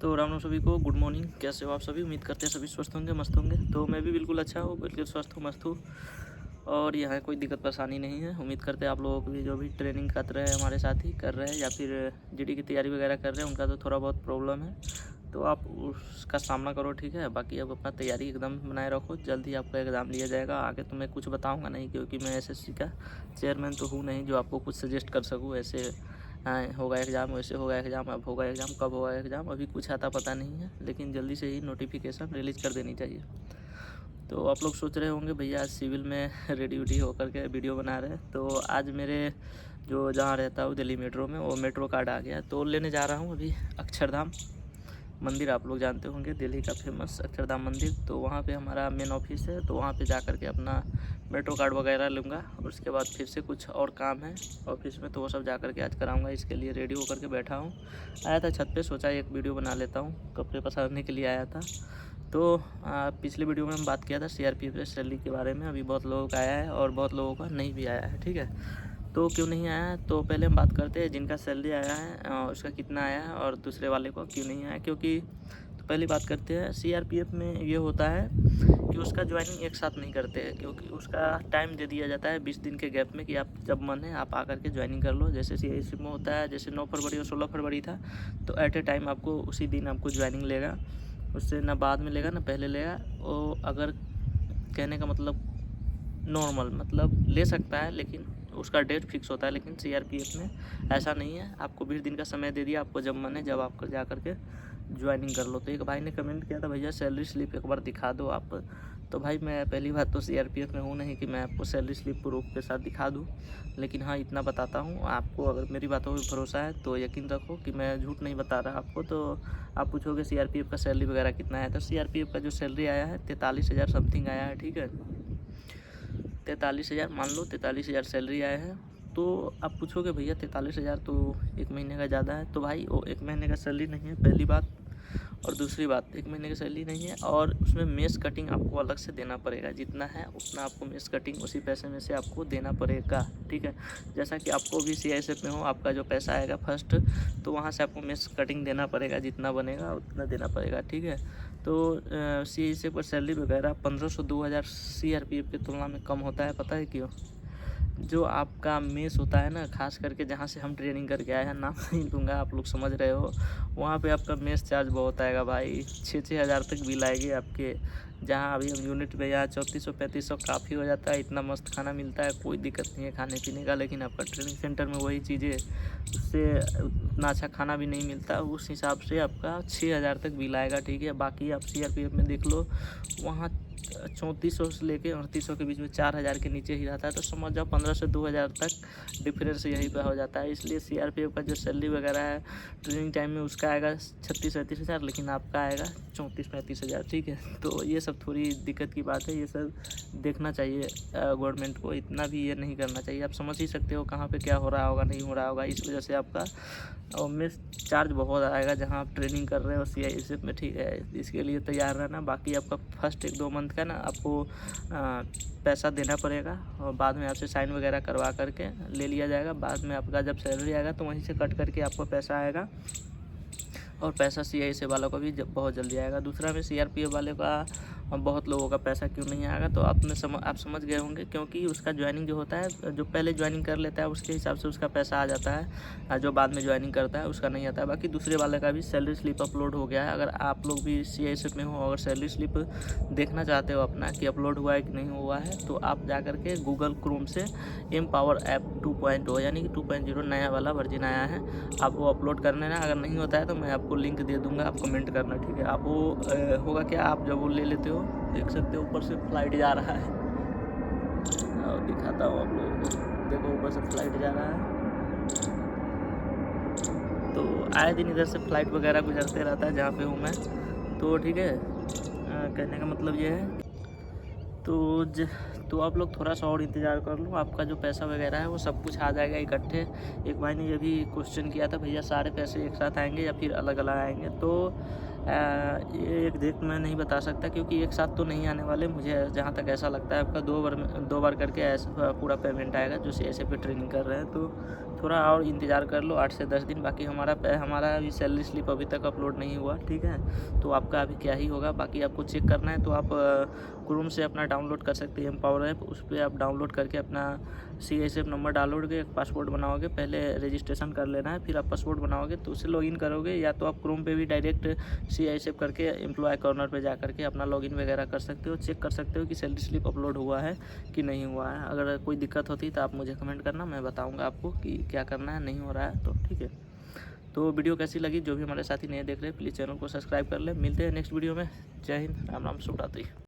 तो राम राम सभी को, गुड मॉर्निंग। कैसे हो आप सभी? उम्मीद करते हैं सभी स्वस्थ होंगे, मस्त होंगे। तो मैं भी बिल्कुल अच्छा हूँ, बिल्कुल स्वस्थ हूँ, मस्त हूँ। और यहाँ कोई दिक्कत परेशानी नहीं है। उम्मीद करते हैं आप लोगों को भी, जो भी ट्रेनिंग कर रहे हैं हमारे साथ ही कर रहे हैं या फिर जीडी की तैयारी वगैरह कर रहे हैं, उनका तो थोड़ा बहुत प्रॉब्लम है, तो आप उसका सामना करो, ठीक है। बाकी अब अपना तैयारी एकदम बनाए रखो, जल्दी आपका एग्ज़ाम लिया जाएगा। आगे तो मैं कुछ बताऊंगा नहीं, क्योंकि मैं एसएससी का चेयरमैन तो हूँ नहीं जो आपको कुछ सजेस्ट कर सकूँ। ऐसे होगा एग्ज़ाम, वैसे होगा एग्ज़ाम, अब होगा एग्ज़ाम, कब होगा एग्ज़ाम, अभी कुछ आता पता नहीं है, लेकिन जल्दी से ही नोटिफिकेशन रिलीज़ कर देनी चाहिए। तो आप लोग सोच रहे होंगे भैया आज सिविल में रेडी वेडी होकर के वीडियो बना रहे हैं। तो आज मेरे जो जहाँ रहता हूँ दिल्ली मेट्रो में, वो मेट्रो कार्ड आ गया, तो लेने जा रहा हूँ अभी अक्षरधाम मंदिर। आप लोग जानते होंगे दिल्ली का फेमस अक्षरधाम मंदिर, तो वहाँ पे हमारा मेन ऑफिस है। तो वहाँ पे जा कर के अपना मेट्रो कार्ड वगैरह लूँगा, और उसके बाद फिर से कुछ और काम है ऑफिस में, तो वो सब जा कर के आज कराऊँगा। इसके लिए रेडी होकर के बैठा हूँ। आया था छत पे, सोचा एक वीडियो बना लेता हूँ, कपड़े पसारने के लिए आया था। तो पिछले वीडियो में हम बात किया था सीआरपीएफ सैलरी के बारे में। अभी बहुत लोगों का आया है और बहुत लोगों का नहीं भी आया है, ठीक है। तो क्यों नहीं आया, तो पहले हम बात करते हैं जिनका सैलरी आया है उसका कितना आया है, और दूसरे वाले को क्यों नहीं आया। क्योंकि तो पहली बात करते हैं, सीआरपीएफ में ये होता है कि उसका ज्वाइनिंग एक साथ नहीं करते हैं, क्योंकि उसका टाइम दे दिया जाता है 20 दिन के गैप में, कि आप जब मन है आप आकर के ज्वाइनिंग कर लो। जैसे सीआईएसएफ में होता है, जैसे 9 फरवरी और 16 फरवरी था, तो एट ए टाइम आपको उसी दिन आपको ज्वाइनिंग लेगा। उससे ना बाद में लेगा ना पहले लेगा। वो अगर कहने का मतलब नॉर्मल मतलब ले सकता है, लेकिन उसका डेट फिक्स होता है। लेकिन सीआरपीएफ में ऐसा नहीं है, आपको 20 दिन का समय दे दिया, आपको जब मन है जब आप जा करके ज्वाइनिंग कर लो। तो एक भाई ने कमेंट किया था, भैया सैलरी स्लिप एक बार दिखा दो आप। तो भाई मैं पहली बात तो सीआरपीएफ में हूँ नहीं कि मैं आपको सैलरी स्लिप प्रूफ के साथ दिखा दूँ, लेकिन हाँ इतना बताता हूँ आपको। अगर मेरी बातों पर भरोसा है तो यकीन रखो कि मैं झूठ नहीं बता रहा आपको। तो आप पूछोगे सीआरपीएफ का सैलरी वगैरह कितना है, तो सीआरपीएफ का जो सैलरी आया है 43,000 समथिंग आया है, ठीक है। 43,000 मान लो, 43,000 सैलरी आया है। तो आप पूछोगे भैया 43,000 तो एक महीने का ज़्यादा है। तो भाई वो एक महीने का सैलरी नहीं है, पहली बात। और दूसरी बात, एक महीने की सैलरी नहीं है, और उसमें मेस कटिंग आपको अलग से देना पड़ेगा। जितना है उतना आपको मेस कटिंग उसी पैसे में से आपको देना पड़ेगा, ठीक है। जैसा कि आपको भी सीआईएसएफ में हो, आपका जो पैसा आएगा फर्स्ट, तो वहाँ से आपको मेस कटिंग देना पड़ेगा, जितना बनेगा उतना देना पड़ेगा, ठीक है। तो सीआईएसएफ पर सैलरी वगैरह 1500 2000 सीआरपीएफ की तुलना में कम होता है। पता है क्यों? जो आपका मेस होता है ना, खास करके जहाँ से हम ट्रेनिंग करके आए हैं, नाम नहीं लूँगा, आप लोग समझ रहे हो, वहाँ पे आपका मेस चार्ज बहुत आएगा भाई। 6-6 हज़ार तक बिल आएगी आपके। जहाँ अभी हम यूनिट में यहाँ 3400-3500 काफ़ी हो जाता है। इतना मस्त खाना मिलता है, कोई दिक्कत नहीं है खाने पीने का। लेकिन आपका ट्रेनिंग सेंटर में वही चीज़ें, उससे उतना अच्छा खाना भी नहीं मिलता। उस हिसाब से आपका 6,000 तक बिल आएगा, ठीक है। बाकी आप सीआरपीएफ में देख लो, वहाँ 3400 से लेके 3800 के बीच में 4000 के नीचे ही रहता है। तो समझ जाओ 1500 से 2000 तक डिफरेंस यहीं पे हो जाता है। इसलिए सीआरपीएफ का जो सैलरी वगैरह है ट्रेनिंग टाइम में, उसका आएगा 36-37 हज़ार, लेकिन आपका आएगा 34-35 हज़ार, ठीक है। तो ये सब थोड़ी दिक्कत की बात है, ये सब देखना चाहिए गवर्नमेंट को। इतना भी ये नहीं करना चाहिए। आप समझ ही सकते हो कहाँ पे क्या हो रहा होगा, नहीं हो रहा होगा। इस वजह से आपका और मेस चार्ज बहुत आएगा जहाँ आप ट्रेनिंग कर रहे हो सीआईएसएफ में, ठीक है। इसके लिए तैयार रहना। बाकी आपका फर्स्ट 1-2 मंथ का ना आपको पैसा देना पड़ेगा, और बाद में आपसे साइन वगैरह करवा करके ले लिया जाएगा। बाद में आपका जब सैलरी आएगा तो वहीं से कट करके आपको पैसा आएगा, और पैसा सीआईएसएफ वालों का भी बहुत जल्दी आएगा। दूसरा में सीआरपीएफ वाले का बहुत लोगों का पैसा क्यों नहीं आएगा, तो आप समझ गए होंगे। क्योंकि उसका ज्वाइनिंग जो होता है, जो पहले ज्वाइनिंग कर लेता है उसके हिसाब से उसका पैसा आ जाता है, जो बाद में ज्वाइनिंग करता है उसका नहीं आता है। बाकी दूसरे वाले का भी सैलरी स्लिप अपलोड हो गया है। अगर आप लोग भी सीआईएसएफ में हो, अगर सैलरी स्लिप देखना चाहते हो अपना कि अपलोड हुआ है कि नहीं हुआ है, तो आप जा कर के गूगल क्रोम से एमपावर ऐप 2.0 यानी कि 2.0 नया वाला वर्जन आया है, आप वो अपलोड कर लेना। अगर नहीं होता है तो मैं आपको लिंक दे दूँगा, आप कमेंट करना, ठीक है। आप वो होगा क्या, आप जब वो ले लेते हो, देख सकते हो ऊपर से फ्लाइट जा रहा है, और दिखाता हूँ आप लोगों को। देखो ऊपर से फ्लाइट जा रहा है। तो आए दिन इधर से फ्लाइट वगैरह गुजरते रहता है जहाँ पे हूँ मैं, तो ठीक है। कहने का मतलब ये है। तो आप लोग थोड़ा सा और इंतज़ार कर लो, आपका जो पैसा वगैरह है वो सब कुछ आ जाएगा इकट्ठे। एक भाई ने ये भी क्वेश्चन किया था, भैया सारे पैसे एक साथ आएंगे या फिर अलग अलग आएंगे। तो ये एक डेट मैं नहीं बता सकता, क्योंकि एक साथ तो नहीं आने वाले। मुझे जहाँ तक ऐसा लगता है आपका 2 बार करके ऐसा पूरा पेमेंट आएगा जो सीआईएसएफ पे ट्रेनिंग कर रहे हैं। तो थोड़ा और इंतज़ार कर लो 8 से 10 दिन। बाकी हमारा अभी सैलरी स्लिप अभी तक अपलोड नहीं हुआ, ठीक है। तो आपका अभी क्या ही होगा। बाकी आपको चेक करना है तो आप क्रोम से अपना डाउनलोड कर सकते हैं एम्पावर ऐप। उस पर आप डाउनलोड करके अपना CISF नंबर डालोगे, एक पासवर्ड बनाओगे, पहले रजिस्ट्रेशन कर लेना है, फिर आप पासवर्ड बनाओगे तो उससे लॉगिन करोगे। या तो आप क्रोम पे भी डायरेक्ट CISF करके एम्प्लॉय कॉर्नर पे जा करके अपना लॉगिन वगैरह कर सकते हो, चेक कर सकते हो कि सैलरी स्लिप अपलोड हुआ है कि नहीं हुआ है। अगर कोई दिक्कत होती तो आप मुझे कमेंट करना, मैं बताऊँगा आपको कि क्या करना है, नहीं हो रहा है तो, ठीक है। तो वीडियो कैसी लगी, जो भी हमारे साथी नए देख रहे हैं प्लीज़ चैनल को सब्सक्राइब कर ले। मिलते हैं नेक्स्ट वीडियो में। जय हिंद, राम राम, शुभ रात्रि।